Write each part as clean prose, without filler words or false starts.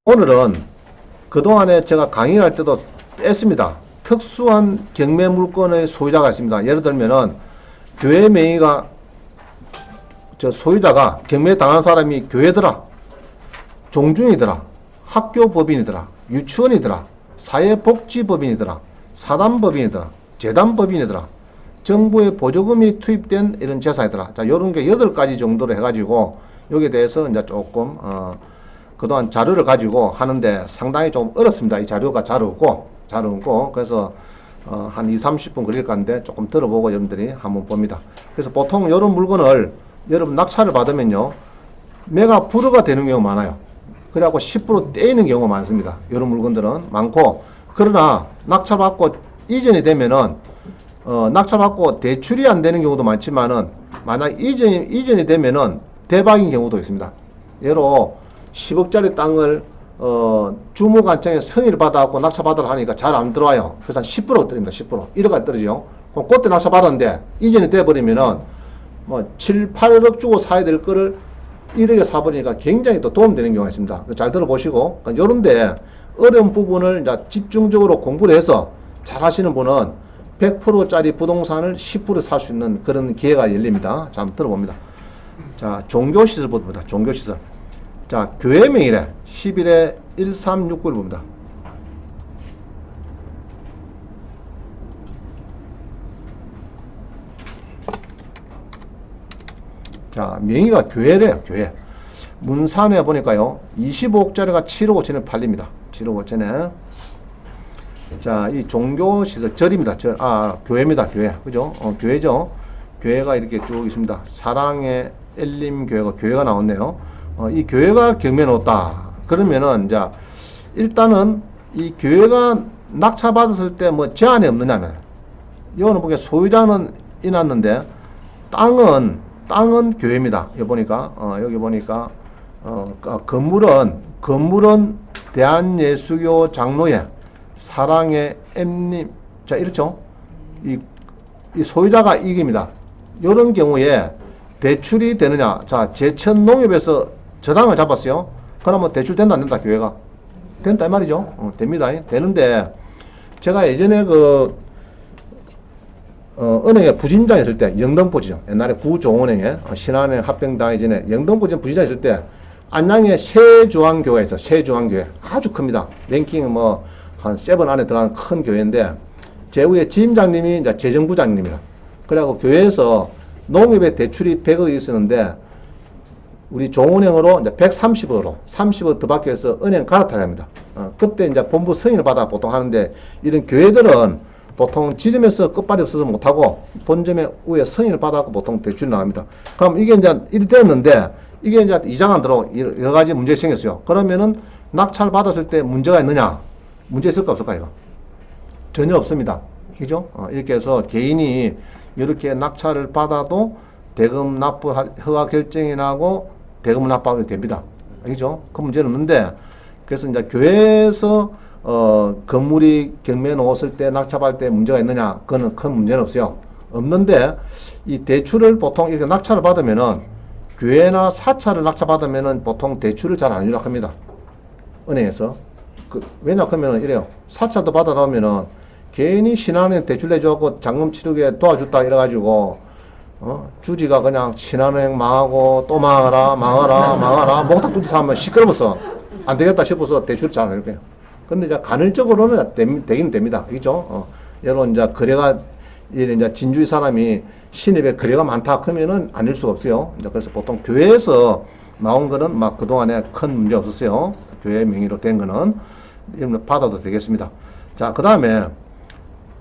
오늘은 그동안에 제가 강의를 할 때도 뺐습니다. 특수한 경매 물건의 소유자가 있습니다. 예를 들면은 교회 명의가 소유자가 경매 당한 사람이 교회더라, 종중이더라, 학교법인이더라, 유치원이더라, 사회복지법인이더라, 사단법인이더라, 재단법인이더라, 정부의 보조금이 투입된 이런 재산이더라. 자, 요런 게 8가지 정도로 해가지고 여기에 대해서 이제 조금 그동안 자료를 가지고 하는데 상당히 좀 어렵습니다. 이 자료가 잘 없고 그래서 한 2~30분 걸릴 건데 조금 들어보고 여러분들이 한번 봅니다. 그래서 보통 이런 물건을 여러분 낙찰을 받으면요, 매가 불허가 되는 경우가 많아요. 그래갖고 10% 떼이는 경우가 많습니다. 이런 물건들은 많고, 그러나 낙찰받고 이전이 되면은 낙찰받고 대출이 안 되는 경우도 많지만은 만약 이전이 되면은 대박인 경우도 있습니다. 예로 10억짜리 땅을 주무관청에 승인을 받아갖고 낙찰받으라 하니까 잘 안 들어와요. 그래서 한 10% 떨어집니다. 10%. 1억까지 떨어지죠. 그럼 그때 낙찰받았는데 이전이 돼버리면은 뭐 7, 8억 주고 사야 될 거를 1억에 사버리니까 굉장히 또 도움되는 경우가 있습니다. 잘 들어보시고, 요런데 어려운 부분을 이제 집중적으로 공부를 해서 잘 하시는 분은 100%짜리 부동산을 10% 살 수 있는 그런 기회가 열립니다. 자, 한번 들어봅니다. 자, 종교시설부터 봅니다. 종교시설. 자, 교회 명의래 11에 1369를 봅니다. 자, 명의가 교회래요. 교회. 문산에 보니까요, 25억짜리가 7억 5천에 팔립니다. 7억 5천에. 자, 이 종교시설 절입니다. 교회입니다. 교회. 그죠? 교회죠. 교회가 이렇게 쭉 있습니다. 사랑의 엘림교회가 교회가 나왔네요. 이 교회가 경매에 넣었다. 그러면은 이제 일단은 이 교회가 낙찰받았을 때 뭐 제한이 없느냐면, 이거는 보게 소유자는 이났는데 땅은 교회입니다. 여기 보니까 건물은 대한예수교 장로회 사랑의 엠님, 자, 이렇죠. 이 소유자가 이깁니다. 이런 경우에 대출이 되느냐? 자, 제천농협에서 저당을 잡았어요. 그러면 대출 된다 안 된다? 교회가 된다 이 말이죠. 됩니다. 되는데 제가 예전에 은행에 부진장 있을 때, 영등포지점, 옛날에 구종은행에 신한은행 합병당하기 전에 영등포지점 부진장 있을 때 안양에 세주왕교회가 있어. 세주왕교회 아주 큽니다. 랭킹은 뭐 한 7 안에 들어가는 큰 교회인데, 제 위에 지임장님이 이제 재정부장님이라. 그래갖고 교회에서 농협에 대출이 100억이 있었는데 우리 종은행으로 이제 130억으로 30억 더 받기 위해서 은행 갈아타야 합니다. 그때 이제 본부 승인을 받아 보통 하는데, 이런 교회들은 보통 지점에서 끝발이 없어서 못하고 본점에 위에 승인을 받아갖고 보통 대출이 나옵니다. 그럼 이게 이제 일이 되었는데, 이게 이제 이장 안 들어오고 여러 가지 문제가 생겼어요. 그러면은 낙찰 받았을 때 문제가 있느냐? 문제 있을까 없을까 이거? 전혀 없습니다. 그죠? 이렇게 해서 개인이 이렇게 낙찰을 받아도 대금 납부 허가 결정이 나고 대금을 납부하면 됩니다. 알겠죠? 그 문제는 없는데, 그래서 이제 교회에서 건물이 경매에 놓았을 때 낙찰할 때 문제가 있느냐? 그거는 큰 문제는 없어요. 없는데, 이 대출을 보통 이렇게 낙찰을 받으면은, 교회나 사찰을 낙찰받으면은 보통 대출을 잘 안 유락합니다. 은행에서. 왜냐 그러면은 이래요. 사찰도 받아 놓으면은 괜히 신한은행 대출 내줘갖고 잔금 치르게 도와줬다 이래가지고 주지가 그냥 신한은행 망하고 또 망하라 몽탁 뚫듯 하면 시끄러워서 안 되겠다 싶어서 대출 잘 안 해요. 근데 이제 간헐적으로는 되긴 됩니다. 그죠? 여러분 이제 거래가 이제 진주의 사람이 신입에 거래가 많다 그러면은 아닐 수가 없어요. 이제 그래서 보통 교회에서 나온 거는 막 그동안에 큰 문제 없었어요. 교회 명의로 된 거는 이런 받아도 되겠습니다. 자, 그 다음에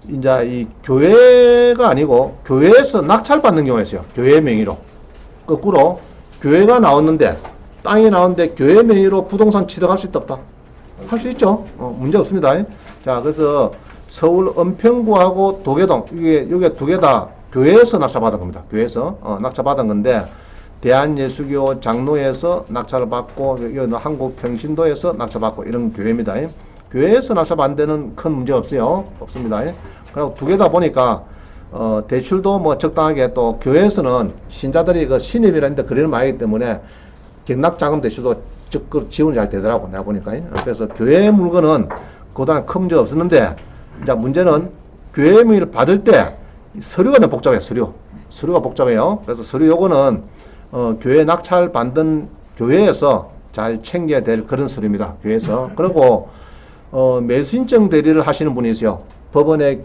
이제 이 교회가 아니고 교회에서 낙찰 받는 경우가 있어요. 교회 명의로. 거꾸로 교회가 나왔는데, 땅이 나왔는데 교회 명의로 부동산 취득할 수 있다 없다? 할 수 있죠. 문제 없습니다. 자, 그래서 서울 은평구하고 도계동, 이게 두 개 다 교회에서 낙찰받은 겁니다. 교회에서 낙찰받은 건데, 대한예수교 장로에서 낙찰을 받고, 한국평신도에서 낙찰받고 이런 교회입니다. 교회에서 낙찰받는 데는 큰 문제 없어요. 없습니다. 그리고 두 개 다 보니까 대출도 뭐 적당하게, 또 교회에서는 신자들이 그 신입이라는데 거래를 많이 하기 때문에 경락자금 대출도 그 지원이 잘 되더라고, 내가 보니까. 그래서 교회 물건은 그동안 큰 문제 없었는데, 이제 문제는 교회 명의를 받을 때 서류가 너무 복잡해요, 서류가 복잡해요. 그래서 서류 요거는, 교회 낙찰 받는 교회에서 잘 챙겨야 될 그런 서류입니다, 교회에서. 그리고, 매수신청 대리를 하시는 분이 있어요. 법원에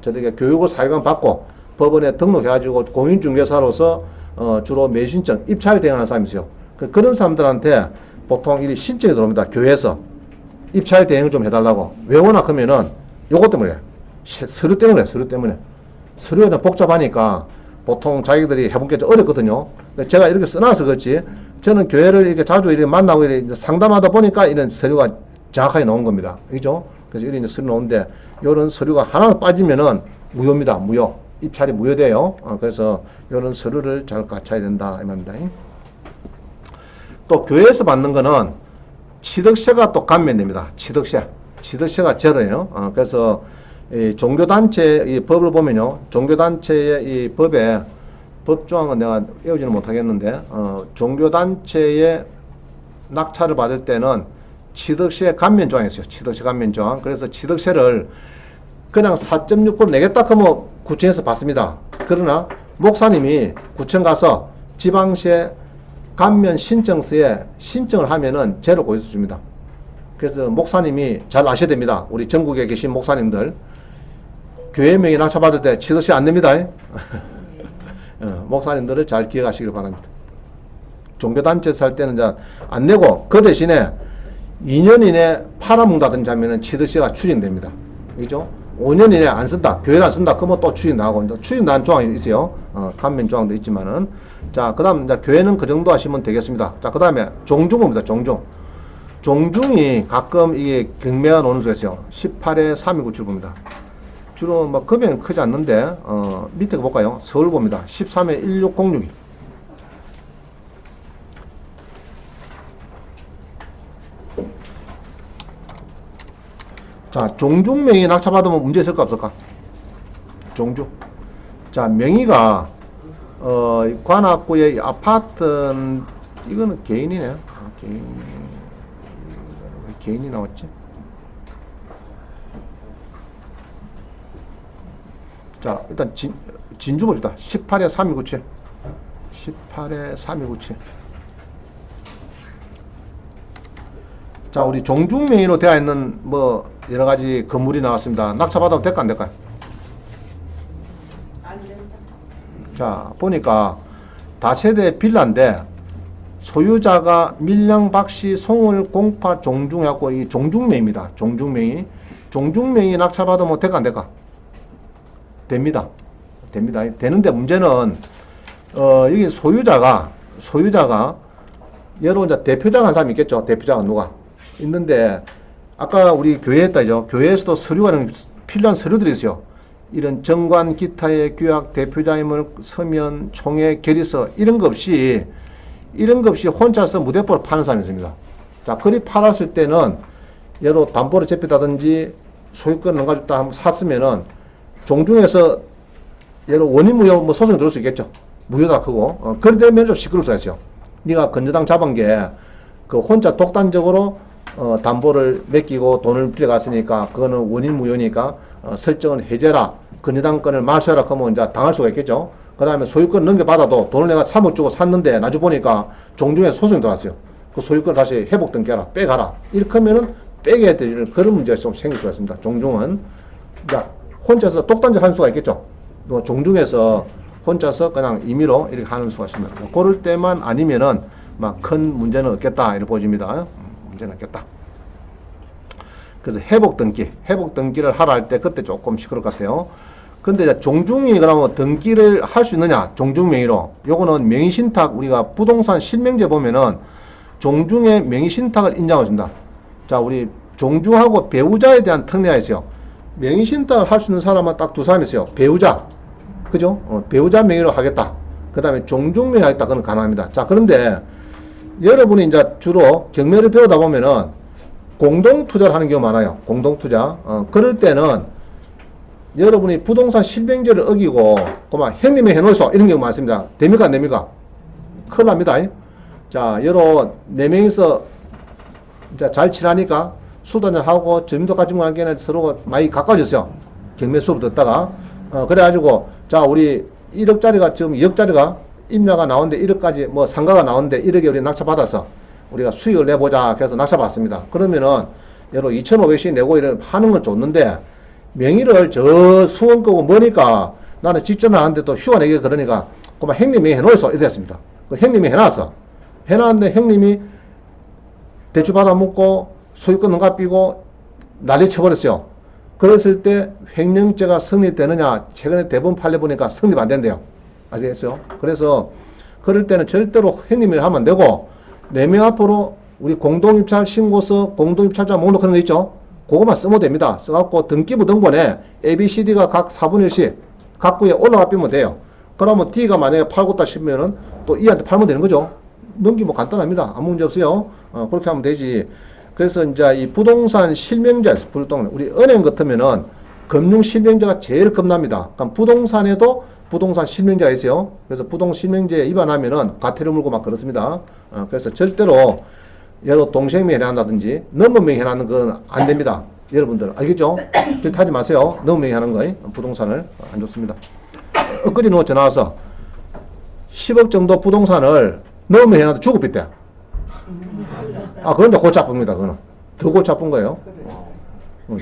저렇게 교육을 4일간 받고, 법원에 등록해가지고 공인중개사로서, 주로 매수신청, 입찰 대행하는 사람이 있어요. 그런 사람들한테 보통 이 신청이 들어옵니다. 교회에서 입찰 대행 좀 해달라고. 왜 오나 그러면은 요것 때문에 서류 때문에 서류가 좀 복잡하니까 보통 자기들이 해본 게 좀 어렵거든요. 제가 이렇게 써놔서 그렇지 저는 교회를 이렇게 자주 이렇게 만나고 이렇게 상담하다 보니까 이런 서류가 정확하게 나온 겁니다. 그죠? 그래서 이런 서류 나오는데 이런 서류가 하나 빠지면은 무효입니다. 무효. 입찰이 무효돼요. 그래서 이런 서류를 잘 갖춰야 된다 이 말입니다. 또 교회에서 받는 거는 취득세가 또 감면됩니다. 취득세가 제로예요. 그래서 이 종교단체 이 법을 보면요, 종교단체의 이 법에 법조항은 내가 외우지는 못하겠는데, 종교단체의 낙찰을 받을 때는 취득세 감면 조항이 있어요. 취득세 감면 조항. 그래서 취득세를 그냥 4.6% 내겠다 하면 구청에서 받습니다. 그러나 목사님이 구청 가서 지방세 감면 신청서에 신청을 하면은 제로 고지서 줍니다. 그래서 목사님이 잘 아셔야 됩니다. 우리 전국에 계신 목사님들 교회 명의 낙찰 받을 때 취득세 안 냅니다. 목사님들을 잘 기억하시길 바랍니다. 종교단체에서 할 때는 이제 안 내고 그 대신에 2년 이내 팔아먹는다든지 하면은 취득세가 추징됩니다. 그죠? 5년 이내 안 쓴다, 교회를 안 쓴다, 그러면 또 추징 나가고, 추징 나는 조항이 있어요. 감면 조항도 있지만은. 자, 그 다음, 이제 교회는 그 정도 하시면 되겠습니다. 자, 그 다음에 종중입니다, 종중. 종중이 가끔 이게 경매가 노는 수가 있어요. 18에 3297부입니다. 주로 뭐 금액은 크지 않는데, 밑에 거 볼까요? 서울 봅니다. 13에 1606이. 자, 종중 명의 낙찰 받으면 문제 있을까 없을까? 종중. 자, 명의가 관악구의 아파트는 이거는 개인이네. 개인이 나왔지? 자, 일단 진주 봅시다. 18에 3297. 18에 3297. 자, 우리 종중 명의로 되어 있는 뭐 여러 가지 건물이 나왔습니다. 낙찰 받으면 될까 안 될까요? 안 된다. 자, 보니까 다세대 빌라인데 소유자가 밀양 박씨 송을 공파 종중하고 이 종중명입니다. 종중명이 낙찰 받으면 될까 안 될까? 됩니다. 되는데 문제는 여기 소유자가 여러분 이제 대표장 한 사람이 있겠죠. 대표장은 누가 있는데 아까 우리 교회 했다죠. 교회에서도 서류가 필요한 서류들이 있어요. 이런 정관 기타의 규약, 대표자임을 서면, 총회, 결의서 이런 거 없이 혼자서 무대포를 파는 사람이 있습니다. 자, 그리 팔았을 때는 예로 담보를 잡혔다든지 소유권을 넘가줬다 하면 샀으면은 종중에서 예로 원인무효 뭐 소송이 들어올 수 있겠죠. 무효다 크고 그럴 때면 좀 시끄러울 수가 있어요. 네가 건저당 잡은 게 그 혼자 독단적으로 담보를 맡기고 돈을 빌려갔으니까 그거는 원인무효니까 설정은 해제라, 건저당권을 말소해라 하면 이제 당할 수가 있겠죠. 그 다음에 소유권 넘겨받아도 돈을 내가 3억 주고 샀는데 나중에 보니까 종중에 소송이 들어왔어요. 그 소유권 다시 회복 등기하라, 빼가라. 이렇게 하면은 빼게 될 그런 문제가 좀 생길 수가 있습니다. 종중은 혼자서 독단적 할 수가 있겠죠. 또 종중에서 혼자서 그냥 임의로 이렇게 하는 수가 있습니다. 그럴 때만 아니면은 막 큰 문제는 없겠다 이렇게 보여집니다. 문제는 없겠다. 그래서 회복 등기를 하라 할 때 그때 조금 시끄러울 것 같아요. 근데 이제 종중이 그러면 등기를 할 수 있느냐? 종중 명의로. 요거는 명의신탁, 우리가 부동산 실명제 보면은 종중의 명의신탁을 인정해준다. 자, 우리 종중하고 배우자에 대한 특례가 있어요. 명의신탁을 할 수 있는 사람은 딱 두 사람이 있어요. 배우자. 그죠? 배우자 명의로 하겠다. 그 다음에 종중 명의 하겠다. 그건 가능합니다. 자, 그런데 여러분이 이제 주로 경매를 배우다 보면은 공동투자를 하는 경우가 많아요. 공동투자. 그럴 때는 여러분이 부동산 실명제를 어기고 그만 형님이 해놓으소 이런 경우 많습니다. 됩니까 안 됩니까? 큰일 납니다. 자, 여러 4명이서 이제 잘 친하니까 술도 한잔하고 점도 가지고 관계는 서로 많이 가까워졌어요. 경매 수업 듣다가. 그래가지고, 자, 우리 1억짜리가 지금 2억짜리가 임야가 나오는데 1억까지 뭐 상가가 나오는데 1억에 우리 낙찰받아서 우리가 수익을 내보자. 그래서 낙찰받습니다. 그러면은, 여러 2,500씩 내고 이런 하는 건 좋는데, 명의를 저 수원 거고 뭐니까 나는 직접 나왔는데 또 휴가 내기 그러니까 그만 형님이 해놓았어. 이래 됐습니다. 그 형님이 해놨어. 해놨는데 형님이 대출 받아먹고 소유권 능가비고 난리 쳐버렸어요. 그랬을 때 횡령죄가 성립되느냐? 최근에 대법원 판례보니까 성립 안 된대요. 아시겠어요? 그래서 그럴 때는 절대로 형님이 하면 안 되고 4명 앞으로 우리 공동입찰 신고서 공동입찰자 목록 그런 거 있죠? 그거만 쓰면 됩니다. 써갖고 등기부 등본에 ABCD가 각 4분의 1씩 각 구에 올라가 삐면 돼요. 그러면 D가 만약에 팔고 싶다 싶으면은 또 E한테 팔면 되는 거죠. 넘기면 간단합니다. 아무 문제 없어요. 그렇게 하면 되지. 그래서 이제 이 부동산 실명자에서 우리 은행 같으면은 금융 실명자가 제일 겁납니다. 그럼 부동산에도 부동산 실명자가 있어요. 그래서 부동 실명제에 위반하면은 과태료 물고 막 그렇습니다. 그래서 절대로 여러 동생명이 해놨다든지 넘버명이 해놨는 건 안 됩니다. 여러분들 알겠죠? 그렇게 하지 마세요. 넘버명이 하는 거 부동산을 안 좋습니다. 엊그제 누가 전화 와서 10억 정도 부동산을 넘버명이 해놔도 주급했대. 그런데 골치 아픕니다. 그거는 더 골치 아픈 거예요.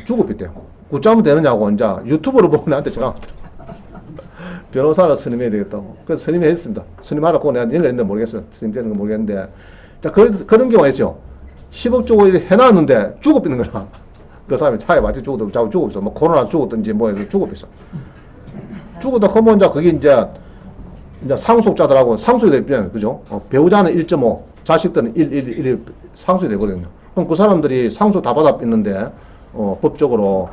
주급했대요. 굳자면 되느냐고 이제 유튜브로 보면 나한테 전화 왔더라고. 변호사를 선임해야 되겠다고. 그래서 선임해 했습니다. 선임하라고 내가 연결했는데 모르겠어요. 선임되는 건 모르겠는데. 자, 그런 경우가 있어요. 10억 주고 해놨는데 주급있는 거라. 그 사람이 차에 맞춰 죽어도 자고 주급있어. 뭐 코로나 죽었든지 뭐 주급있어. 죽었다 하면 이제 그게 이제 상속자들하고 상속이 되면 그죠? 배우자는 1.5, 자식들은 1 상속이 되거든요. 그럼 그 사람들이 상속 다 받았는데 법적으로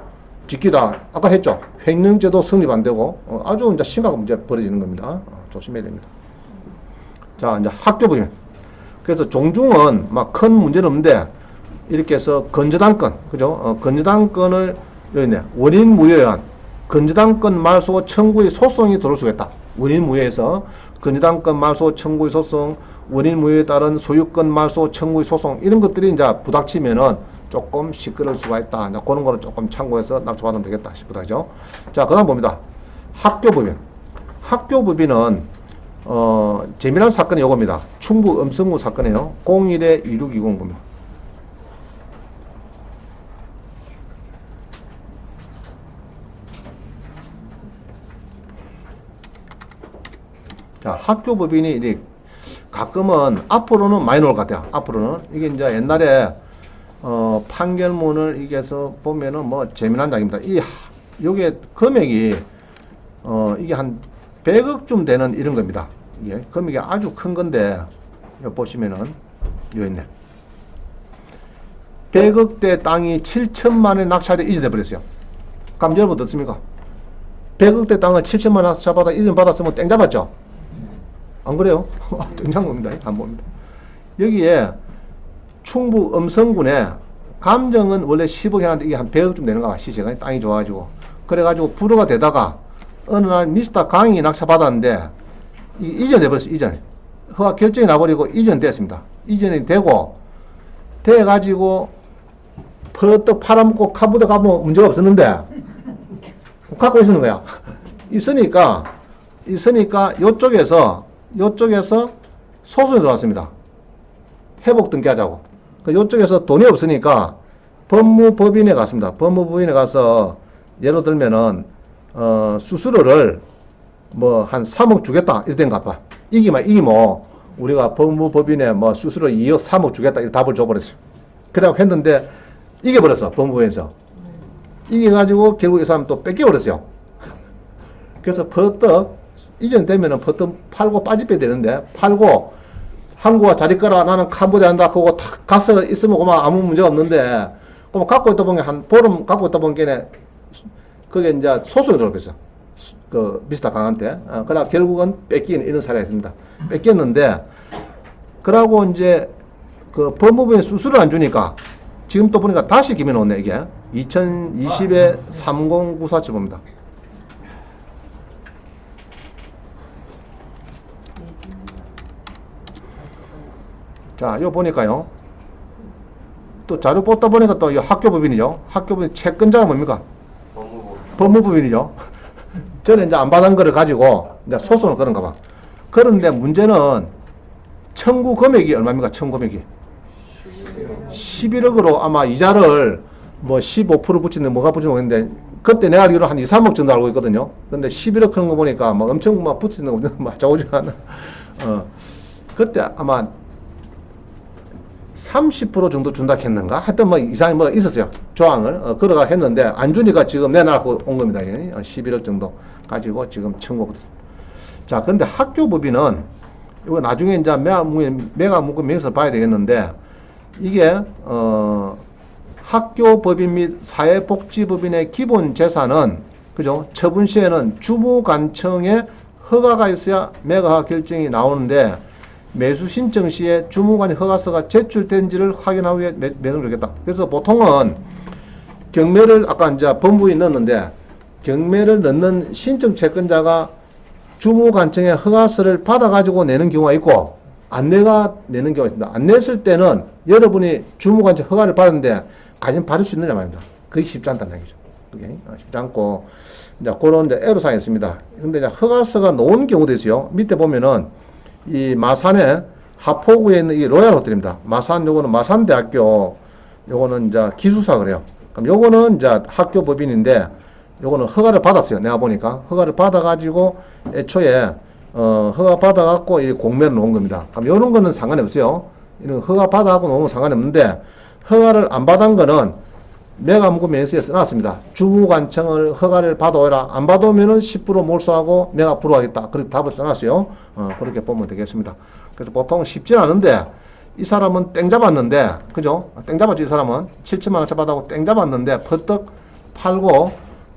지키다 아까 했죠. 횡령죄도 성립 안 되고 아주 이제 심각한 문제 벌어지는 겁니다. 조심해야 됩니다. 자, 이제 학교 보면 그래서 종중은 막 큰 문제는 없는데 이렇게 해서 건저당권 그죠? 건저당권을 여기 있네. 원인 무효에 의한 건저당권 말소 청구의 소송이 들어올 수가 있다. 원인 무효에서 건저당권 말소 청구의 소송, 원인 무효에 따른 소유권 말소 청구의 소송 이런 것들이 이제 부닥치면은 조금 시끄러울 수가 있다. 이제 그런 거를 조금 참고해서 낙찰받으면 되겠다 싶다. 그죠? 자, 그 다음 봅니다. 학교법인. 학교법인은, 재미난 사건이 요겁니다. 충북 음성구 사건이에요. 01-2620 겁니다. 자, 학교법인이 가끔은 앞으로는 많이 나올 것 같아요. 앞으로는. 이게 이제 옛날에 판결문을 이게서 보면은 뭐 재미난 장입니다. 요게 금액이 이게 한 100억쯤 되는 이런 겁니다. 이게 금액이 아주 큰 건데 요 보시면은 요 있네. 100억대 땅이 7천만 원에 낙찰돼 이전돼 버렸어요. 그럼 여러분 어떻습니까? 100억대 땅을 7천만 원 낙찰받아 이전 받았으면 땡 잡았죠? 안 그래요? 땡 잡은 겁니다. 안 봅니다. 여기에 충북 음성군에 감정은 원래 10억 해놨는데 이게 한 100억쯤 되는가 봐. 시세가 땅이 좋아가지고 그래가지고 불허가 되다가 어느 날 미스터 강이 낙찰받았는데 이전돼버렸어. 이전 허가 결정이 나버리고 이전됐습니다. 이전이 되고 돼가지고 퍼뜩 팔아먹고 카부도 가면 문제가 없었는데 갖고 있는 거야. 있으니까 요쪽에서 소송이 들어왔습니다. 회복 등기하자고. 요쪽에서 돈이 없으니까 법무법인에 갔습니다. 법무법인에 가서 예를 들면은 수수료를 뭐 한 3억 주겠다 이랬던가 봐. 이기면 우리가 법무법인에 뭐 수수료 2억 3억 주겠다 이렇게 답을 줘버렸어요. 그래갖고 했는데 이겨버렸어. 법무법인에서 이겨가지고 결국 이 사람 또 뺏겨버렸어요. 그래서 퍼뜩 이전되면은 퍼뜩 팔고 빠집해야 되는데 팔고 항구가 자리 거라 나는 캄보디아 한다 그거 탁 가서 있으면 그만 아무 문제가 없는데 그럼 갖고 있다 보니 한 보름 갖고 있다 보니 그게 이제 소송이 들어오겠어. 그 미스터 강한테. 그러나 결국은 뺏기는 이런 사례가 있습니다. 뺏겼는데 그러고 이제 그 법무부에 수수료 안 주니까 지금 또 보니까 다시 기면 오네 이게 2020에 3094치 봅니다. 자, 요 보니까요. 또 자료 뽑다 보니까 또 이 학교법인이죠. 학교법인 채권자가 뭡니까? 법무부. 법무법인이죠. 저는 이제 안 받은 거를 가지고 이제 소송을 그런가 봐. 그런데 문제는 청구 금액이 얼마입니까? 청구 금액이 11억으로 아마 이자를 뭐 15% 붙이는 뭐가 붙이는 모르겠는데 그때 내가 알기로 한 2, 3억 정도 알고 있거든요. 근데 11억 하는 거 보니까 뭐 엄청 막 붙이는 거 막 자오지간 그때 아마 30% 정도 준다 했는가? 하여튼 뭐 이상이 뭐 있었어요. 조항을 걸어가 했는데 안 주니까 지금 내놔갖고 온 겁니다. 11억 정도 가지고 지금 청구부터. 자, 근데 학교법인은 이거 나중에 이제 매가 문구 명세를 봐야 되겠는데 이게 학교법인 및 사회복지법인의 기본 재산은 그죠? 처분 시에는 주무관청에 허가가 있어야 매각 결정이 나오는데 매수 신청 시에 주무관 허가서가 제출된지를 확인한 후에 매수를 하겠다. 그래서 보통은 경매를 아까 이제 법무부에 넣었는데 경매를 넣는 신청 채권자가 주무관청의 허가서를 받아가지고 내는 경우가 있고 안 내가 내는 경우가 있습니다. 안 냈을 때는 여러분이 주무관청 허가를 받았는데 과연 받을 수 있느냐 말입니다. 그게 쉽지 않다는 얘기죠. 그게 쉽지 않고 이제 그런 데 애로사항이 있습니다. 근데 이제 허가서가 놓은 경우도 있어요. 밑에 보면은 이 마산에 하포구에 있는 이 로얄 호텔입니다. 마산 요거는 마산대학교 요거는 이제 기숙사 그래요. 그럼 요거는 이제 학교 법인인데 요거는 허가를 받았어요. 내가 보니까 허가를 받아가지고 애초에 허가 받아갖고 이 공매를 놓은 겁니다. 그럼 요런 거는 상관이 없어요. 이런 허가 받아갖고 놓은 건 상관이 없는데 허가를 안 받은 거는 매각문구 명세에 써놨습니다. 주무관청을 허가를 받아오라. 안 받아오면은 10% 몰수하고 매각 불허하겠다. 그렇게 답을 써놨어요. 그렇게 보면 되겠습니다. 그래서 보통 쉽진 않은데 이 사람은 땡 잡았는데 그죠? 땡 잡았죠. 이 사람은 7천만 원치 받아고 땡 잡았는데 퍼뜩 팔고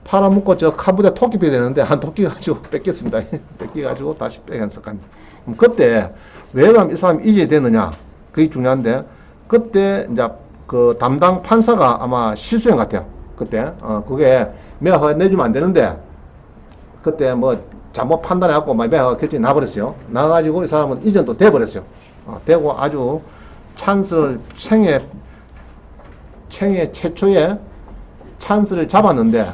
팔아먹고 저 카부대 토끼 빼야 되는데 한 토끼 가지고 뺏겼습니다. 뺏겨가지고 다시 빼겠어. 그때 왜 그럼 이 사람이 이제 됐느냐? 그게 중요한데 그때 이제 그 담당 판사가 아마 실수한 것 같아요. 그때 그게 매각 내주면 안 되는데 그때 뭐 잘못 판단해갖고 매각 결정이 나버렸어요. 나가지고 이 사람은 이전도 돼버렸어요. 되고 아주 찬스를 생애 최초에 찬스를 잡았는데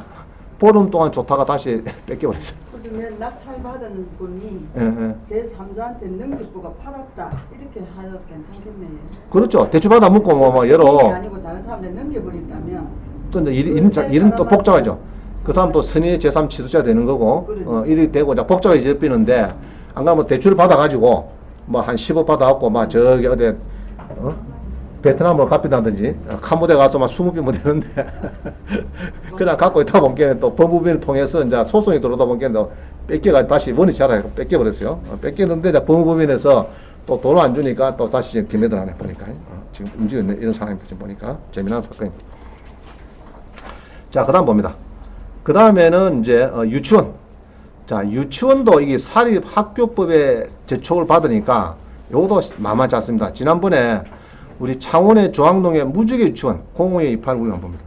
보름 동안 좋다가 다시 뺏겨버렸어요. 그러면 낙찰받은 분이 예. 제3자한테 능력부가 팔았다 이렇게 하여 괜찮겠네요. 그렇죠. 대출받아 먹고 뭐 여러 아니고 다른 사람한테 넘겨버린다면 또 이제 일은 또 복잡하죠. 그 사람 또 선의의 제3 취득자가 되는 거고 일이 되고 복잡하게 접히는데 안 가면 대출을 받아가지고 뭐 한 10억 받아갖고 막 저기 어디 베트남으로 갚인다든지 캄보디아 가서 막 20배 못 되는데 그냥 갖고 있다 보니까 또 법무부를 통해서 이제 소송이 들어오다 보니까 뺏겨가 다시 원위 자라 뺏겨버렸어요. 뺏겼는데 이제 법무부에서 또 돈을 안 주니까 또 다시 지금 김해들 안에 보니까 지금 움직이고 있는 이런 상황이 지금 보니까 재미난 사건입니다. 자, 그 다음 봅니다. 그 다음에는 이제 유치원. 자, 유치원도 이게 사립학교법에 제촉을 받으니까 요것도 만만치 않습니다. 지난번에 우리 창원의 조항동의 무지개 유치원 05289번 봅니다.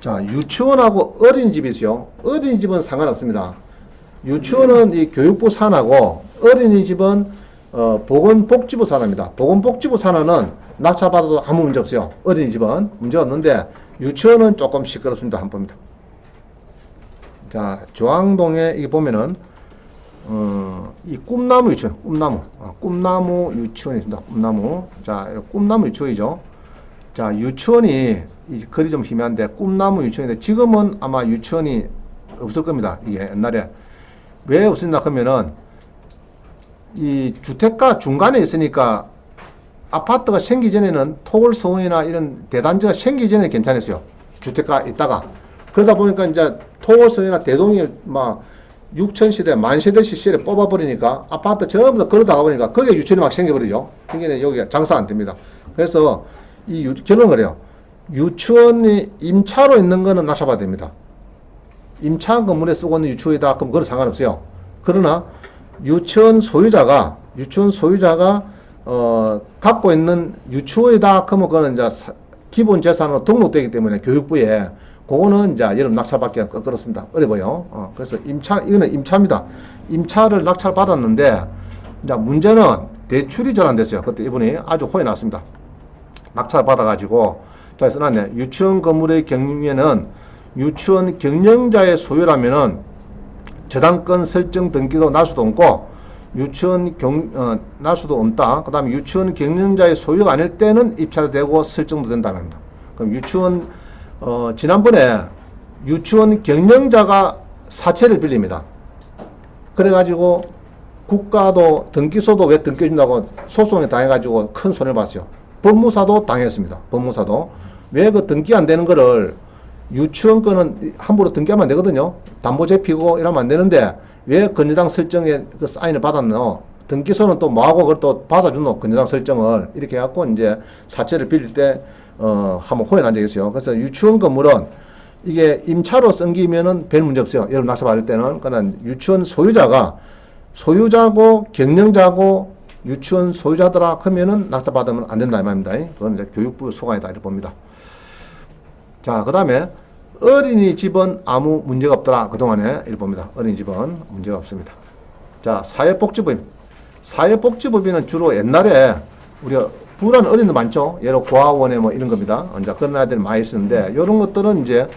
자, 유치원하고 어린이집이 있어요. 어린이집은 상관없습니다. 유치원은 이 교육부 산하고 어린이집은 보건복지부 산하입니다. 보건복지부 산하는 낙찰받아도 아무 문제 없어요. 어린이집은 문제 없는데 유치원은 조금 시끄럽습니다. 한번 봅니다. 자, 조항동에 이게 보면은 이 꿈나무 유치원, 꿈나무 유치원이 있습니다. 꿈나무. 자, 꿈나무 유치원이죠. 자, 유치원이 이 글이 좀 희미한데 꿈나무 유치원인데 지금은 아마 유치원이 없을 겁니다. 이게 옛날에 왜 없었나 하면은 이 주택가 중간에 있으니까 아파트가 생기 전에는 토굴성이나 이런 대단지가 생기 전에 괜찮았어요. 주택가 있다가 그러다 보니까 이제 토굴성이나 대동이 막 6000세대, 만세대 시절에 뽑아버리니까 아파트 전부 다 걸어다가 보니까 거기에 유치원이 막 생겨버리죠. 그게 여기가 장사 안 됩니다. 그래서 이 결론은 그래요. 유치원이 임차로 있는 거는 낙찰받아야 됩니다. 임차 건물에 쓰고 있는 유치원이다. 그럼 그건 상관없어요. 그러나 유치원 소유자가 갖고 있는 유치원이다. 그러면 그거는 이제 기본 재산으로 등록되기 때문에 교육부에 그거는 이제 여러분 낙찰받기가 그렇습니다. 어려워요. 그래서 이거는 임차입니다. 임차를 낙찰받았는데, 이제 문제는 대출이 잘 안 됐어요. 그때 이분이 아주 호에 났습니다. 낙찰받아가지고, 자, 써놨네. 유치원 건물의 경영에는 유치원 경영자의 소유라면은 저당권 설정 등기도 날 수도 없고, 날 수도 없다. 그 다음에 유치원 경영자의 소유가 아닐 때는 입찰이 되고 설정도 된다는 겁니다. 그럼 유치원, 지난번에 유치원 경영자가 사채를 빌립니다. 그래가지고 국가도 등기소도 왜 등기해준다고 소송에 당해가지고 큰 손해를 봤어요. 법무사도 당했습니다. 법무사도. 왜 그 등기 안 되는 거를 유치원 거는 함부로 등기하면 안 되거든요. 담보 잡히고 이러면 안 되는데 왜 건여당 설정에 그 사인을 받았노? 등기소는 또 뭐하고 그걸 또 받아주노? 건여당 설정을. 이렇게 해갖고 이제 사채를 빌릴 때, 한번 호에 난 적이 있어요. 그래서 유치원 건물은 이게 임차로 승기면은 별 문제 없어요. 여러분 낙찰 받을 때는. 그러나 유치원 소유자고 경영자고 유치원 소유자더라 하면은 낙찰 받으면 안 된다 이 말입니다. 그건 이제 교육부 소관이다 이렇게 봅니다. 자, 그 다음에 어린이집은 아무 문제가 없더라. 그동안에 이렇게 봅니다. 어린이집은 문제가 없습니다. 자, 사회복지법인. 사회복지법인은 주로 옛날에 우리가 불안 어린이들 많죠. 예를 고아원에 뭐 이런 겁니다. 이제 그런 아이들이 많이 있었는데 이런 것들은 이제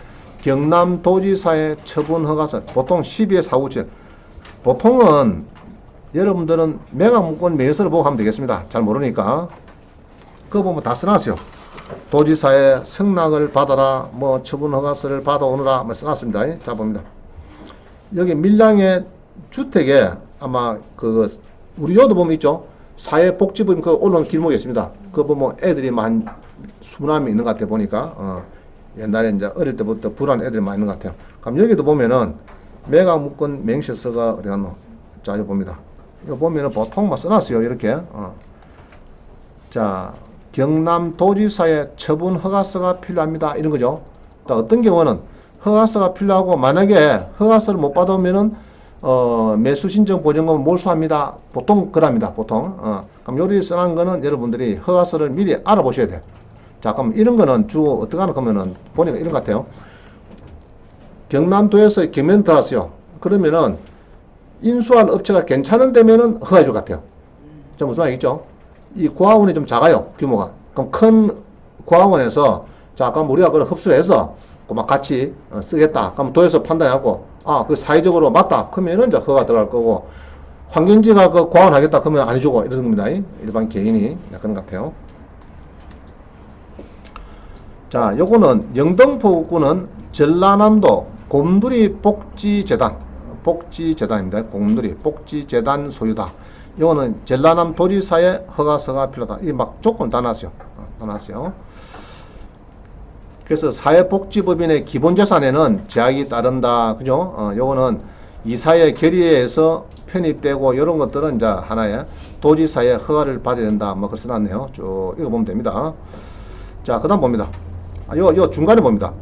경남도지사의 처분허가서 보통 12회 사고칠. 보통은 여러분들은 매각문건 매수를 보고 하면 되겠습니다. 잘 모르니까. 그거 보면 다 써놨어요. 도지사의 승낙을 받아라, 뭐 처분허가서를 받아오느라 뭐 써놨습니다. 자, 봅니다. 여기 밀양의 주택에 아마 우리 요도 보면 있죠. 사회복지법인 그 올라온 길목이 있습니다. 그거 보면 애들이 한 20명 있는 것 같아 보니까. 옛날에 이제 어릴 때부터 불안 애들이 많이 있는 것 같아요. 그럼 여기도 보면은 매각문건 맹세서가 어디 갔노? 자, 이거 봅니다. 이거 보면은 보통 막 써놨어요. 이렇게. 자, 경남도지사의 처분 허가서가 필요합니다. 이런 거죠. 또 어떤 경우는 허가서가 필요하고 만약에 허가서를 못 받으면은 매수신청 보증금을 몰수합니다. 보통 그럽니다. 보통. 그럼 여기 써놓은 거는 여러분들이 허가서를 미리 알아보셔야 돼요. 자, 그럼 이런 거는 주로 어떻게 하나 그러면은 보니까 이런 것 같아요. 경남도에서 경면 들어왔어요. 그러면은 인수할 업체가 괜찮은 데면은 허가해 줄 것 같아요. 자, 무슨 말이겠죠? 이 고아원이 좀 작아요. 규모가. 그럼 큰 고아원에서 자, 그럼 우리가 그걸 흡수를 해서 막 같이 쓰겠다. 그럼 도에서 판단하고 그 사회적으로 맞다. 그러면은 이제 허가 들어갈 거고 환경지가 그 고아원 하겠다. 그러면 안 해주고 이런 겁니다. 일반 개인이 그런 것 같아요. 자, 요거는 영등포구는 전라남도 곰돌이 복지재단입니다. 곰돌이 복지재단 소유다. 이거는 전라남 도지사의 허가서가 필요하다. 이 막 조건 다 놨어요. 다 놨어요. 그래서 사회복지법인의 기본재산에는 제약이 따른다. 그죠? 요거는 이사의 결의에서 편입되고 이런 것들은 이제 하나의 도지사의 허가를 받아야 된다. 뭐 그걸 써놨네요. 쭉 읽어보면 됩니다. 자, 그 다음 봅니다. 요 중간에 봅니다.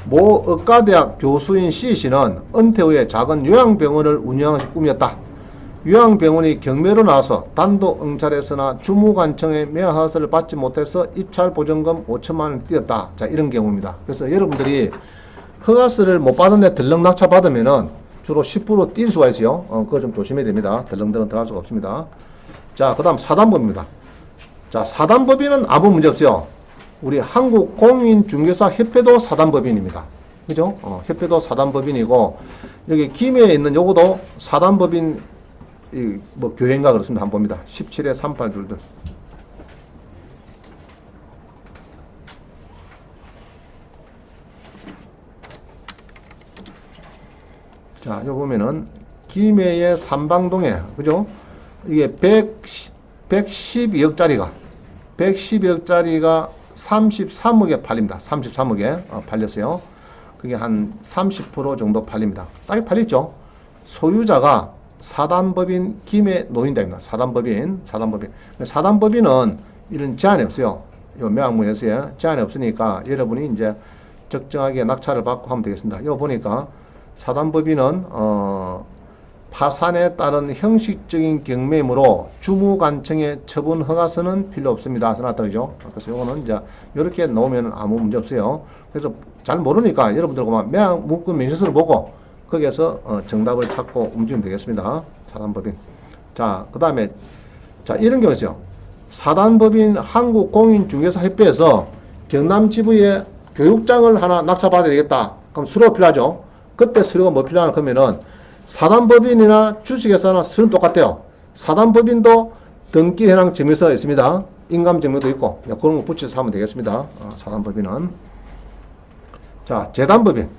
모 의과대학 교수인 C씨는 은퇴 후에 작은 요양병원을 운영하는 것이 꿈이었다. 요양병원이 경매로 나와서 단독 응찰했으나 주무관청의 매화허가서를 받지 못해서 입찰 보증금 5천만 원을 띄었다. 자, 이런 경우입니다. 그래서 여러분들이 허가서를 못 받은 애 덜렁 낙찰 받으면은 주로 10% 뛸 수가 있어요. 그거 좀 조심해야 됩니다. 덜렁덜렁 들어갈 수가 없습니다. 자, 그 다음 사단법입니다. 자, 사단법인은 아무 문제 없어요. 우리 한국공인중개사 협회도 사단법인입니다. 그죠? 협회도 사단법인이고, 여기 김해에 있는 요거도 사단법인, 뭐, 교회인가 그렇습니다. 한번 봅니다. 17에 38줄들. 자, 요 보면은, 김해의 삼방동에, 그죠? 이게 112억짜리가 33억에 팔립니다. 33억에 팔렸어요. 그게 한 30% 정도 팔립니다. 싸게 팔렸죠. 소유자가 사단법인 김해 노인단입니다. 사단법인은 이런 제한이 없어요. 요 매각문에서의 제한이 없으니까 여러분이 이제 적정하게 낙찰을 받고 하면 되겠습니다. 요 보니까 사단법인은 파산에 따른 형식적인 경매이므로 주무관청의 처분 허가서는 필요 없습니다. 써놨다 그죠? 그래서 요거는 이제 이렇게 놓으면 아무 문제 없어요. 그래서 잘 모르니까 여러분들 그만 매각 문건 명세서를 보고 거기에서 정답을 찾고 움직이면 되겠습니다. 사단법인. 자, 그 다음에 자 이런 경우 있어요. 사단법인 한국공인중개사협회에서 경남지부에 교육장을 하나 낙찰받아야 되겠다. 그럼 수료가 필요하죠. 그때 수료가 뭐 필요하나 그러면은 사단법인이나 주식회사나 수료는 똑같아요. 사단법인도 등기 해당 증명서가 있습니다. 인감 증명도 있고 그런 거 붙여서 하면 되겠습니다. 사단법인은 자 재단법인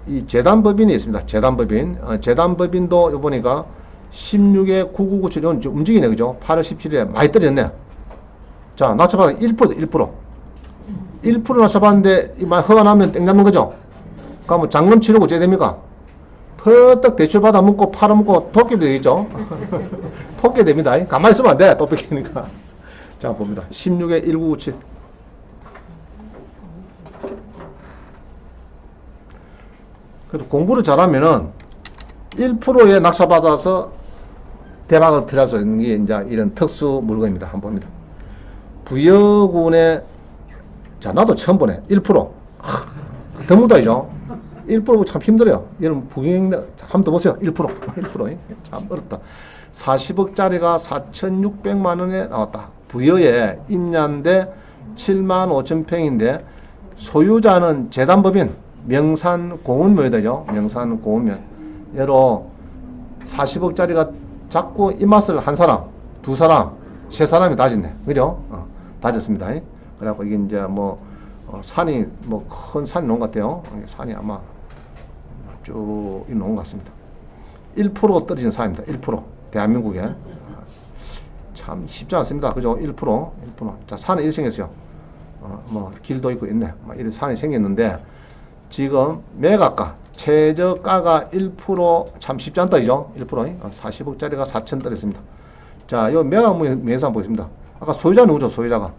이 재단법인이 있습니다. 재단법인 재단법인도 요 보니까 16에 9997은 움직이네 그죠? 8월 17일에 많이 떨어졌네. 자 낙찰받아 1% 낙찰받았는데 이만 허가 나면 땡 잡는 거죠? 그러면 잔금 치르고 어찌해야 됩니까? 퍼뜩 대출 받아 먹고 팔아먹고 토끼 되겠죠? 토끼 됩니다. 가만히 있으면 안 돼. 또 뺏기니까. 자, 봅니다. 16에 1997. 그래서 공부를 잘하면은 1%에 낙찰받아서 대박을 필요할 수 있는 게 이제 이런 특수 물건입니다. 한번 봅니다. 부여군의 자, 나도 처음 보네. 1%. 드물다이죠? 1% 참 힘들어요. 여러분, 부경, 한번 더 보세요. 1%. 1%. 참 어렵다. 40억짜리가 4,600만원에 나왔다. 부여에 임야인데 75,000평인데, 소유자는 재단법인, 명산공원묘이되죠. 명산공원묘. 예로 40억짜리가 자꾸 이 맛을 한 사람, 두 사람, 세 사람이 다졌네. 그죠? 다졌습니다. 그래갖고 이게 이제 산이 큰 산이 놓은 것 같아요. 산이 아마 쭉 놓은 것 같습니다. 1% 떨어진 산입니다. 1% 대한민국에 참 쉽지 않습니다. 그죠? 1%. 자, 산이 이렇게 생겼어요. 길도 있고 있네. 이런 산이 생겼는데 지금 매각가 최저가가 1% 쉽지 않다 이죠? 1% 40억짜리가 4천 떨어졌습니다. 자, 요 매각 명예서 한번 보겠습니다. 아까 소유자 누구죠? 소유자가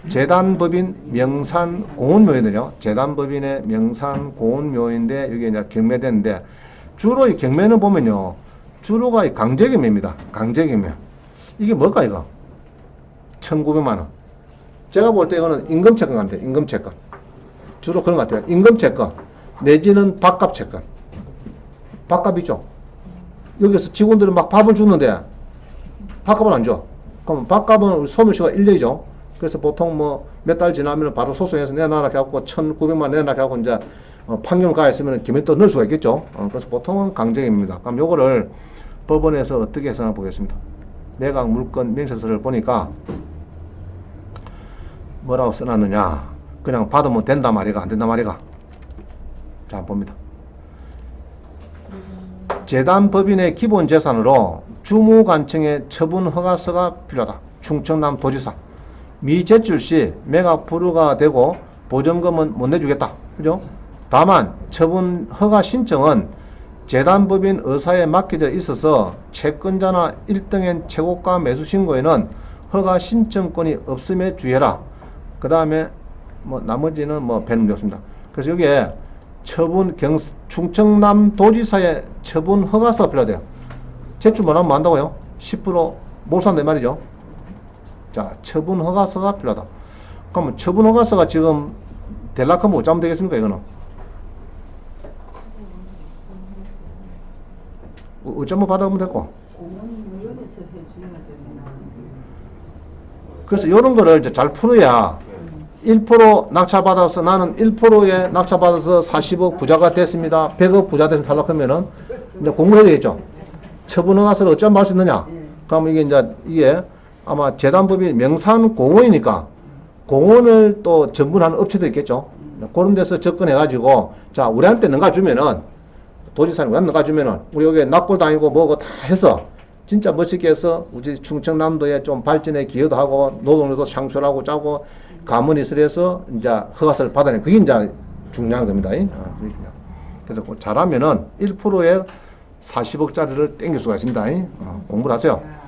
재단법인 명산공원묘인데요. 재단법인의 명산공원묘인데 여기 이제 경매되는데 주로 이 경매는 보면요. 주로가 이 강제경매입니다. 강제경매. 이게 뭘까 이거? 1,900만원. 제가 볼 때 이거는 임금채권 같아요. 임금채권. 주로 그런 것 같아요. 임금채권 내지는 밥값채권. 밥값이죠. 여기서 직원들은 막 밥을 주는데 밥값은 안 줘. 그럼 밥값은 소멸시효가 1년이죠. 그래서 보통 몇 달 지나면 바로 소송해서 내놔라 해갖고 1,900만 내놔라 해갖고 이제 판결을 가했으면 김에 또 넣을 수가 있겠죠. 그래서 보통은 강제입니다. 그럼 요거를 법원에서 어떻게 해석하나 보겠습니다. 매각 물건 명세서를 보니까 뭐라고 써놨느냐. 그냥 받으면 된다 말이가 안 된다 말이가. 자, 봅니다. 재단법인의 기본 재산으로 주무관청의 처분 허가서가 필요하다. 충청남 도지사. 미제출 시 매각 불허가 되고 보증금은 못 내주겠다. 그죠? 다만 처분 허가 신청은 재단법인 의사에 맡겨져 있어서 채권자나 1등엔 최고가 매수 신고에는 허가 신청권이 없음에 주의해라. 그 다음에 나머지는 별 문제 없습니다. 그래서 여기에 충청남 도지사의 처분 허가서가 필요하대요. 제출 못하면 뭐 한다고요? 10% 못 산다 말이죠. 자, 처분 허가서가 필요하다. 그러면 처분 허가서가 지금 될락하면 어쩌면 되겠습니까, 이거는? 어쩌면 받아오면 되고. 그래서 이런 거를 이제 잘 풀어야 1% 낙찰받아서 나는 1%에 낙찰받아서 40억 부자가 됐습니다. 100억 부자 돼서 탈락하면은 이제 공부해야 되겠죠. 처분 허가서를 어쩌면 받을 수 있느냐? 그러면 이게 아마 재단법인 명산공원이니까 공원을 또 전문하는 업체도 있겠죠. 그런 데서 접근해가지고 자 우리한테 넘가주면은 도지사님 우리한테 넘가주면은 우리 여기 납골 다니고 뭐고 다 해서 진짜 멋있게 해서 우리 충청남도에 좀 발전에 기여도 하고 노동력도 창출하고 짜고 가문이슬해서 이제 허가서를 받아내. 그게 이제 중요한 겁니다. 그래서 잘하면은 1%에 40억짜리를 땡길 수가 있습니다. 공부를 하세요.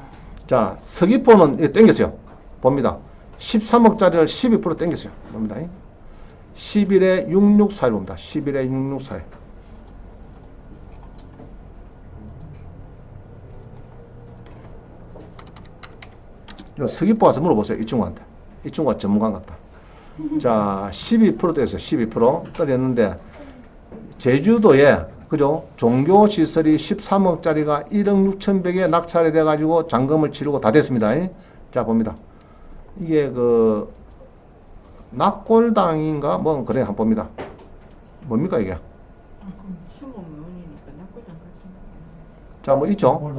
자, 서귀포는 이거 땡겼어요. 봅니다. 13억짜리를 12% 땡겼어요. 봅니다. 11에 6641 봅니다. 11에 6641. 요 서귀포 와서 물어보세요. 이 친구한테. 이 친구가 전문가 같다. 자, 12% 됐어요. 12% 떨어졌는데, 제주도에, 그죠? 종교시설이 13억짜리가 1억 6천백에 낙찰이 돼가지고 잔금을 치르고 다 됐습니다. 자, 봅니다. 이게 낙골당인가? 뭐, 그래, 한번 봅니다. 뭡니까, 이게? 자, 뭐, 있죠?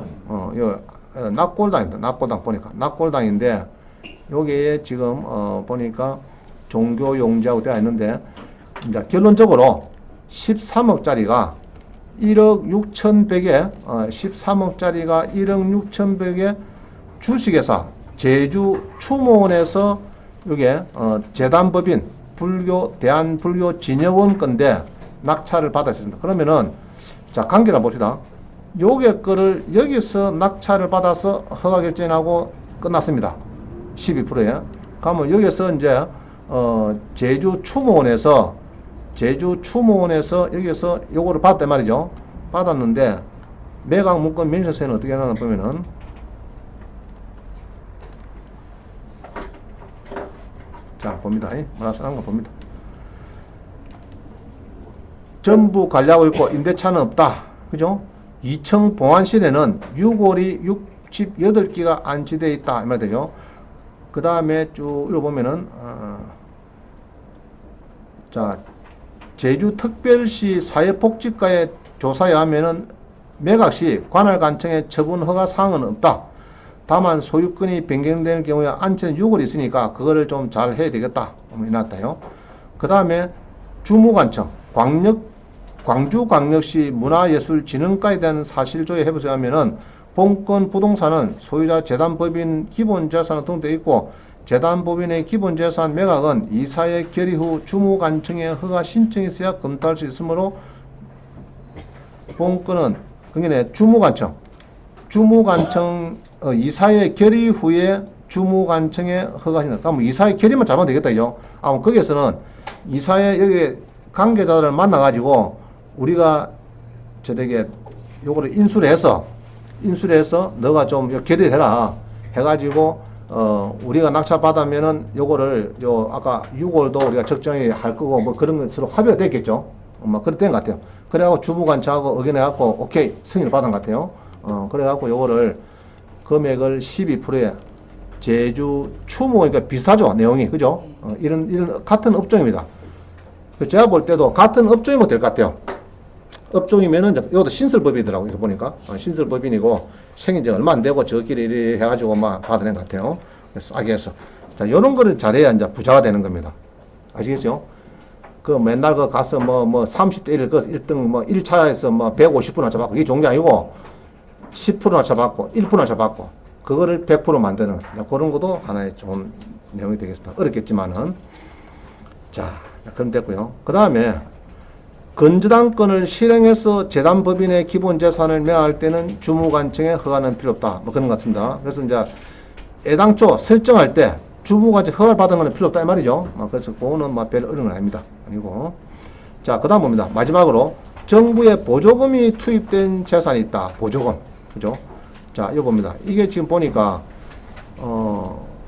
낙골당입니다. 낙골당 보니까. 낙골당인데, 여기에 지금, 보니까 종교용지하고 되어 있는데, 이제 결론적으로 13억짜리가 1억 6천백에, 13억짜리가 1억 6천백에 주식회사, 제주 추모원에서 이게 재단법인 대한불교 진여원 건데 낙찰을 받았습니다. 그러면은 자 관계를 봅시다. 요게 거를 여기서 낙찰을 받아서 허가 결정하고 끝났습니다. 12%에. 그러면 여기서 이제 제주 추모원에서 여기서 요거를 받았단 말이죠. 받았는데 매각 문건 면세세는 어떻게 하나 보면은 자, 봅니다. 뭐라 쓰는 거 봅니다. 전부 관리하고 있고 임대차는 없다. 그죠? 2층 봉안실에는 6월이 68기가 안치되어 있다. 이 말 되죠? 그 다음에 쭉 읽어보면은 자, 제주특별시 사회복지과의 조사에 하면은 매각시 관할관청의 처분 허가 사항은 없다. 다만 소유권이 변경되는 경우에 안치는 6월이 있으니까 그거를 좀 잘 해야 되겠다. 해놨다요. 그 다음에 주무관청, 광주광역시 문화예술진흥과에 대한 사실조회 해보세요 하면은 본건 부동산은 소유자 재단법인 기본재산으로 등록되어 있고 재단법인의 기본재산 매각은 이사의 결의 후 주무관청의 허가 신청이 있어야 검토할 수 있으므로 본건은 그게 주무관청 이사의 결의 후에 주무관청의 허가 신청. 그럼 이사의 결의만 잡으면 되겠다요. 거기에서는 이사의 여기 관계자들을 만나가지고 우리가 저에게 요거를 인수를 해서 너가 좀 결의를 해라 해가지고 우리가 낙찰 받으면은 요거를 아까 6월도 우리가 적정히 할 거고 뭐 그런 것으로 합의가 됐겠죠. 그렇게 된 것 같아요. 그래갖고 주무관청하고 의견해갖고 오케이 승인을 받은 것 같아요. 그래갖고 요거를 금액을 12%에 제주 추모, 그러니까 비슷하죠 내용이, 그죠? 이런 같은 업종입니다. 제가 볼 때도 같은 업종이면 될 것 같아요. 업종이면은 이것도 신설법이더라고. 이거 보니까 신설법인이고 생긴 지 얼마 안 되고 저끼리 이리 해가지고 막 받아낸 것 같아요. 싸게 해서 자 요런 거를 잘해야 이제 부자가 되는 겁니다. 아시겠죠? 맨날 가서 30대 1 1등 1차에서 150% 낮춰받고 이게 좋은 게 아니고 10% 낮춰받고 1% 낮춰받고 그거를 100% 만드는 그런 것도 하나의 좋은 내용이 되겠습니다. 어렵겠지만은 자 그럼 됐고요. 그 다음에 건저당권을 실행해서 재단법인의 기본재산을 매각할 때는 주무관청의 허가는 필요 없다. 그런 것 같습니다. 그래서 이제 애당초 설정할 때 주무관청 허가를 받은 건 필요 없다 이 말이죠. 그래서 그거는 별 어려운 건 아닙니다. 아니고 자 그 다음 봅니다. 마지막으로 정부의 보조금이 투입된 재산이 있다. 보조금 그죠? 자 이거 봅니다. 이게 지금 보니까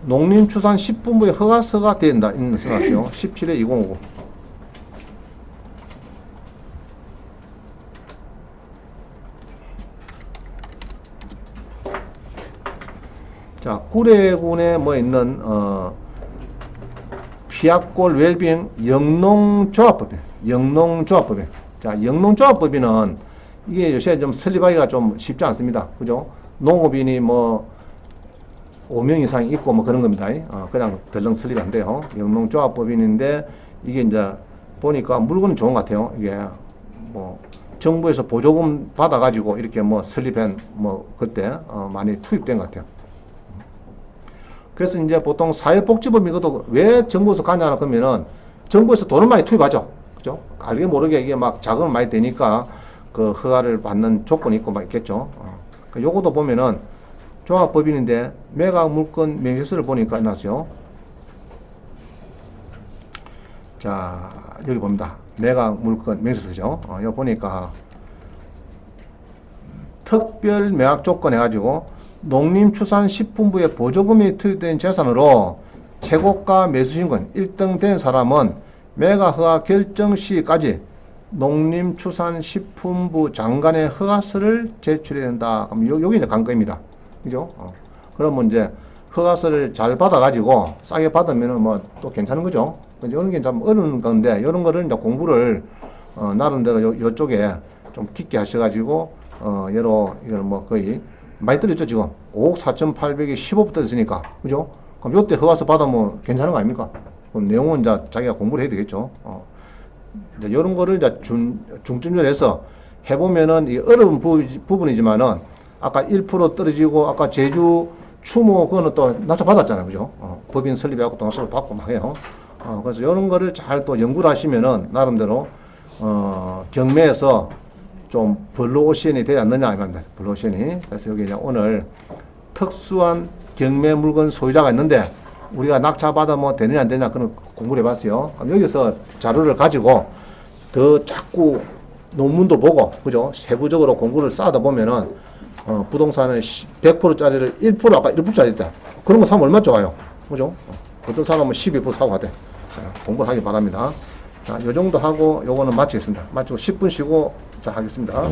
농림축산식품부의 허가서가 된다. 있는 써놨어요. 17-2059 자, 구례군에 있는, 피약골 웰빙 영농조합법인. 자, 영농조합법인은 이게 요새 좀 설립하기가 좀 쉽지 않습니다. 그죠? 농업인이 5명 이상 있고 그런 겁니다. 그냥 덜렁 설립 안 돼요. 영농조합법인인데 이게 이제 보니까 물건은 좋은 것 같아요. 이게 정부에서 보조금 받아가지고 이렇게 설립한 그때 많이 투입된 것 같아요. 그래서 이제 보통 사회복지법 이것도 왜 정부에서 가냐 그러면은 정부에서 돈을 많이 투입하죠. 그죠? 알게 모르게 이게 자금을 많이 되니까 그 허가를 받는 조건이 있고 있겠죠. 요것도 보면은 종합법인인데 매각 물건 명세서를 보니까 나왔어요. 자, 여기 봅니다. 매각 물건 명세서죠. 여기 보니까 특별 매각 조건 해가지고 농림축산식품부의 보조금이 투입된 재산으로 최고가 매수신권 1등 된 사람은 매각 허가 결정 시까지 농림축산식품부 장관의 허가서를 제출해야 된다. 그럼 요게 이제 관건입니다. 그죠? 그러면 이제 허가서를 잘 받아가지고 싸게 받으면은 뭐 또 괜찮은 거죠. 이런 게 좀 어려운 건데, 이런 거를 이제 공부를 나름대로 요쪽에 좀 깊게 하셔가지고 이걸 뭐 거의 많이 떨어졌죠. 지금 5억 4,800이 15부터 있으니까, 그죠? 그럼 요때 허가서 받으면 괜찮은 거 아닙니까? 그럼 내용은 이제 자기가 공부를 해야 되겠죠. 이제 이런 거를 이제 중점적으로 해서 해보면은 이 어려운 부분이지만은 아까 1% 떨어지고 아까 제주 추모 그거는 또 낮춰 받았잖아요. 그죠? 법인 설립하고 또 낮춰 받고 막 해요. 그래서 이런 거를 잘 또 연구를 하시면은 나름대로 경매에서 좀 블루오션이 되지 않느냐 이겁니다. 블루오션이. 그래서 여기 이제 오늘 특수한 경매 물건 소유자가 있는데 우리가 낙찰 받아 뭐 되느냐 안 되느냐 그런 공부를 해봤어요. 여기서 자료를 가지고 더 자꾸 논문도 보고, 그죠? 세부적으로 공부를 쌓다 보면은 부동산은 100%짜리를 1% 아까 1%짜리 있다. 그런 거 사면 얼마 좋아요. 그죠? 어떤 사람은 12% 사고 하대. 자, 공부를 하기 바랍니다. 자, 요 정도 하고 요거는 마치겠습니다. 마치고 10분 쉬고 자 하겠습니다.